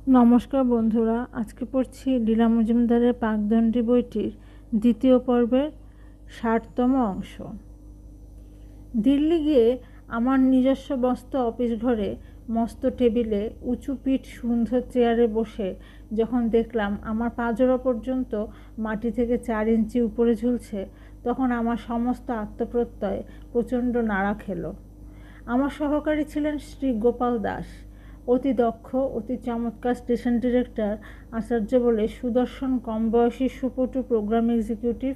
নমস্কার বন্ধুরা, আজকে পড়ছি লীলা মজুমদারের পাকদণ্ডী বইটির দ্বিতীয় পর্বের ৬০তম অংশ। দিল্লি গিয়ে আমার নিজস্ব মস্ত অফিস ঘরে মস্ত টেবিলে উঁচু পিঠ সুন্দর চেয়ারে বসে যখন দেখলাম আমার পাঁজরা পর্যন্ত মাটি থেকে ৪ ইঞ্চি উপরে ঝুলছে, তখন আমার সমস্ত আত্মপ্রত্যয় প্রচণ্ড নাড়া খেল। আমার সহকারী ছিলেন শ্রী গোপাল দাস, অতি দক্ষ, অতি চমৎকার স্টেশন ডিরেক্টর আচার্য বলে সুদর্শন কম বয়সী সুপটু প্রোগ্রাম এক্সিকিউটিভ,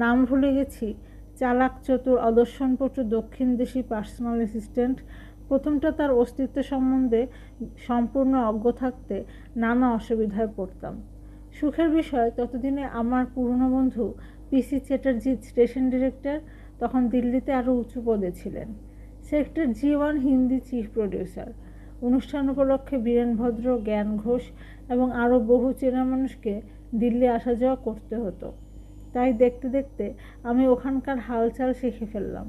নাম ভুলে গেছি, চালাক চতুর অদর্শনপটু দক্ষিণদেশী পার্সোনাল অ্যাসিস্ট্যান্ট। প্রথমটা তার অস্তিত্ব সম্বন্ধে সম্পূর্ণ অজ্ঞ থাকতে নানা অসুবিধায় পড়তাম। সুখের বিষয়, ততদিনে আমার পুরনো বন্ধু পিসি চ্যাটার্জি, স্টেশন ডিরেক্টর, তখন দিল্লিতে আরও উঁচু পদে ছিলেন। Sector G1 Hindi chief producer. অনুষ্ঠান উপলক্ষে বীরেন ভদ্র, জ্ঞান ঘোষ এবং আরও বহু চেনা মানুষকে দিল্লি আসা যাওয়া করতে হতো। তাই দেখতে দেখতে আমি ওখানকার হালচাল শিখে ফেললাম।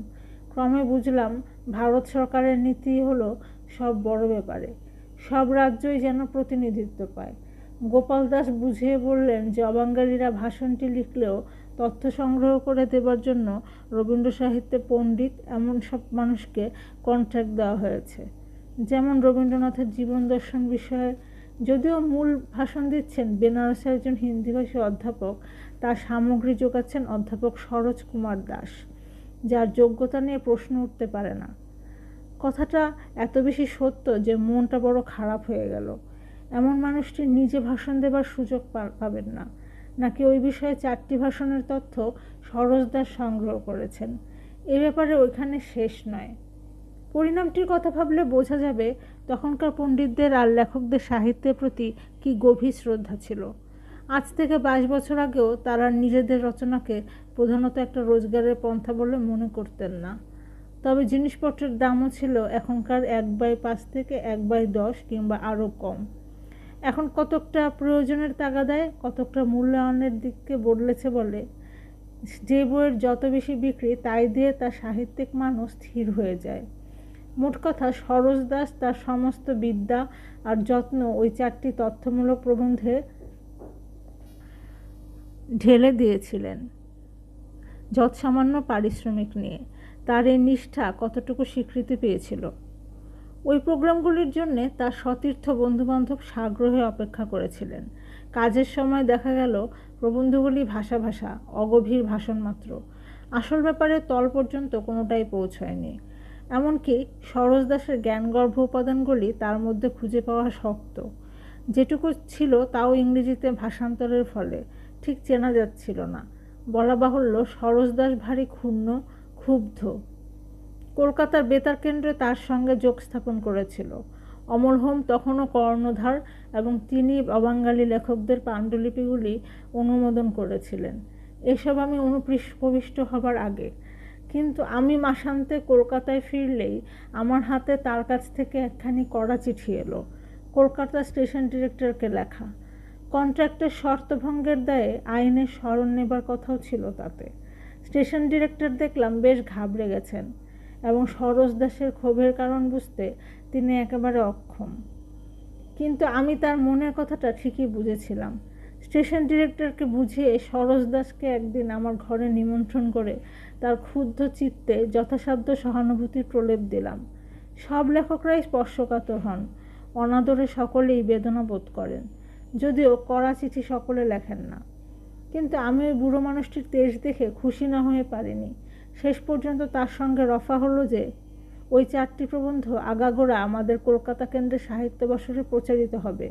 ক্রমে বুঝলাম ভারত সরকারের নীতি হলো সব বড় ব্যাপারে সব রাজ্যই যেন প্রতিনিধিত্ব পায়। গোপাল দাস বুঝিয়ে বললেন যে অবাঙালিরা ভাষণটি লিখলেও তথ্য সংগ্রহ করে দেবার জন্য রবীন্দ্র সাহিত্যে পণ্ডিত এমন সব মানুষকে কন্ট্রাক্ট দেওয়া হয়েছে, যেমন রবীন্দ্রনাথের জীবন দর্শন বিষয়ে। যদিও মূল ভাষণ দিচ্ছেন বেনারসের একজন হিন্দিভাষী অধ্যাপক, তার সামগ্রী যোগাচ্ছেন অধ্যাপক সরোজ কুমার দাস, যার যোগ্যতা নিয়ে প্রশ্ন উঠতে পারে না। কথাটা এত বেশি সত্য যে মনটা বড় খারাপ হয়ে গেল। এমন মানুষটি নিজে ভাষণ দেবার সুযোগ পাবেন না, নাকি ওই বিষয়ে 4টি ভাষণের তথ্য সরোজ দাস সংগ্রহ করেছেন। এ ব্যাপারে ওইখানে শেষ নয়। পরিণামটির কথা ভাবলে বোঝা যাবে তখনকার পণ্ডিতদের আর লেখকদের সাহিত্যের প্রতি কী গভীর শ্রদ্ধা ছিল। আজ থেকে 22 বছর আগেও তারা নিজেদের রচনাকে প্রধানত একটা রোজগারের পন্থা বলে মনে করতেন না। তবে জিনিসপত্রের দামও ছিল এখনকার 1/5 থেকে 1/10 কিংবা আরও কম। এখন কতকটা প্রয়োজনের তাগাদায়, কতকটা মূল্যায়নের দিককে বদলেছে বলে যে বইয়ের যত বেশি বিক্রি তাই দিয়ে তার সাহিত্যিক মানুষ স্থির হয়ে যায়। মোট কথা, সরোজ দাস তার সমস্ত বিদ্যা আর যত্ন ওই 4টি তথ্যমূলক প্রবন্ধে ঢেলে দিয়েছিলেন যৎসামান্য পারিশ্রমিক নিয়ে। তার এই নিষ্ঠা কতটুকু স্বীকৃতি পেয়েছিল? ওই প্রোগ্রামগুলির জন্যে তার সতীর্থ বন্ধুবান্ধব সাগ্রহে অপেক্ষা করেছিলেন। কাজের সময় দেখা গেল প্রবন্ধগুলি ভাষা ভাষা, অগভীর ভাষণ মাত্র। আসল ব্যাপারে তল পর্যন্ত কোনোটাই পৌঁছয়নি। এমনকি সরোজ দাসের জ্ঞানগর্ভ উপাদানগুলি তার মধ্যে খুঁজে পাওয়া শক্ত। যেটুকু ছিল তাও ইংরেজিতে ভাষান্তরের ফলে ঠিক চেনা যাচ্ছিল না। বলা বাহুল্য, সরোজ দাস ভারী ক্ষুণ্ণ, ক্ষুব্ধ। কলকাতার বেতার কেন্দ্রে তার সঙ্গে যোগ স্থাপন করেছিল অমল হোম, তখনও কর্ণধার, এবং তিনি অবাঙালি লেখকদের পাণ্ডুলিপিগুলি অনুমোদন করেছিলেন। এসব আমি অনুপ্রবিষ্ট হবার আগে। কিন্তু আমি মাসান্তে কলকাতায় ফিরলেই আমার হাতে তার কাছ থেকে একখানি কড়া চিঠি এলো, কলকাতা স্টেশন ডিরেক্টরকে লেখা। কন্ট্রাক্টের শর্তভঙ্গের দায়ে আইনের শরণ নেবার কথাও ছিল তাতে। স্টেশন ডিরেক্টর দেখলাম বেশ ঘাবড়ে গেছেন, এবং সরোজ দাসের ক্ষোভের কারণ বুঝতে তিনি একেবারে অক্ষম। কিন্তু আমি তার মনের কথাটা ঠিকই বুঝেছিলাম। স্টেশন ডিরেক্টরকে বুঝিয়ে সরোজ দাসকে একদিন আমার ঘরে নিমন্ত্রণ করে তার ক্ষুব্ধ চিত্তে যথাসাধ্য সহানুভূতির প্রলেপ দিলাম। সব লেখকরাই স্পর্শকাতর হন, অনাদরে সকলেই বেদনা বোধ করেন, যদিও কড়া চিঠি সকলে লেখেন না। কিন্তু আমি ওই বুড়ো মানুষটির তেজ দেখে খুশি না হয়ে পারিনি। শেষ পর্যন্ত তার সঙ্গে রফা হলো যে ওই 4টি প্রবন্ধ আগাগোড়া আমাদের কলকাতা কেন্দ্রের সাহিত্য বছরে প্রচারিত হবে।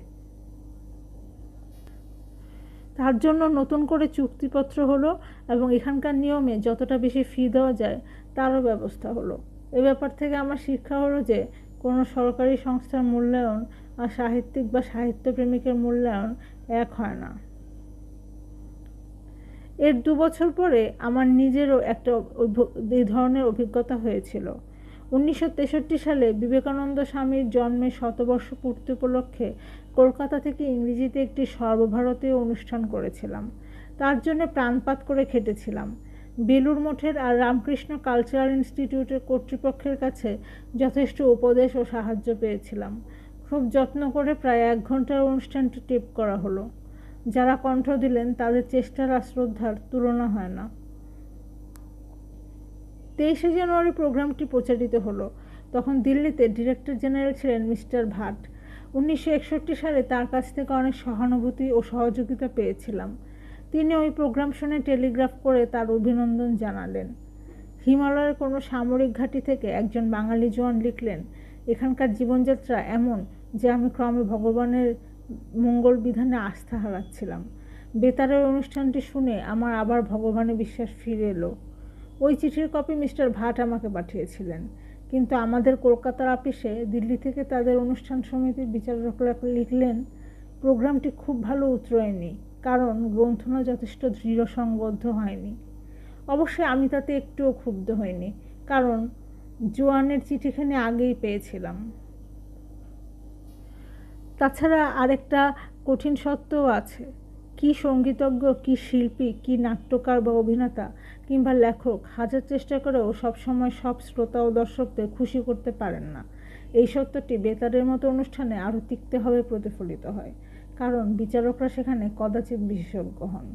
তার জন্য নতুন করে চুক্তিপত্র হলো, এবং এখানকার নিয়মে যতটা বেশি ফি দেওয়া যায় তারও ব্যবস্থা হলো। এ ব্যাপার থেকে আমার শিক্ষা হলো যে কোনো সরকারি সংস্থার মূল্যায়ন আর সাহিত্যিক বা সাহিত্যপ্রেমিকের মূল্যায়ন এক হয় না। এর 2 বছর পরে আমার নিজেরও একটা এই ধরনের অভিজ্ঞতা হয়েছিল। 1963 সালে বিবেকানন্দ স্বামীর জন্মের 100 বর্ষ পূর্তি উপলক্ষে কলকাতা থেকে ইংরেজিতে একটি সর্বভারতীয় অনুষ্ঠান করেছিলাম। তার জন্য প্রাণপাত করে খেটেছিলাম। বেলুড় মঠের আর রামকৃষ্ণ কালচারাল ইনস্টিটিউটের কর্তৃপক্ষের কাছে যথেষ্ট উপদেশ ও সাহায্য পেয়েছিলাম। খুব যত্ন করে প্রায় 1 ঘন্টার অনুষ্ঠানটি টেপ করা হলো। যারা কণ্ঠ দিলেন তাদের চেষ্টার আর শ্রদ্ধার তুলনা হয় না। 23শে জানুয়ারি প্রোগ্রামটি প্রচারিত হলো। তখন দিল্লিতে ডিরেক্টর জেনারেল ছিলেন মিস্টার ভাট। 1961 সালে তার কাছ থেকে অনেক সহানুভূতি ও সহযোগিতা পেয়েছিলাম। তিনি ওই প্রোগ্রাম শুনে টেলিগ্রাফ করে তার অভিনন্দন জানালেন। হিমালয়ের কোনো সামরিক ঘাঁটি থেকে একজন বাঙালি জওয়ান লিখলেন, এখানকার জীবনযাত্রা এমন যে আমি ক্রমে ভগবানের মঙ্গল বিধানে আস্থা হারাচ্ছিলাম। বেতারের অনুষ্ঠানটি শুনে আমার আবার ভগবানে বিশ্বাস ফিরে এলো। ওই চিঠির কপি মিস্টার ভাট আমাকে পাঠিয়েছিলেন, কিন্তু আমাদের কলকাতার অফিসে দিল্লি থেকে তাদের অনুষ্ঠান সমিতির বিচারকরা লিখলেন, প্রোগ্রামটি খুব ভালো উতরায়নি, কারণ গ্রন্থনা যথেষ্ট দৃঢ় সংবদ্ধ হয়নি। অবশ্যই আমি তাতে একটুও ক্ষুব্ধ হইনি, কারণ জোয়ানের চিঠিখানি আগেই পেয়েছিলাম। তাছাড়া আরেকটা কঠিন সত্যও আছে, কি সঙ্গীতজ্ঞ, কি শিল্পী, কি নাট্যকার বা অভিনেতা কিংবা লেখক হাজার চেষ্টা করেও সবসময় সব শ্রোতা ও দর্শকদের খুশি করতে পারেন না। এই সত্যটি বেতারের মতো অনুষ্ঠানে আরও তিক্তভাবে প্রতিফলিত হয়, কারণ বিচারকরা সেখানে কদাচিৎ বিশেষজ্ঞ হন।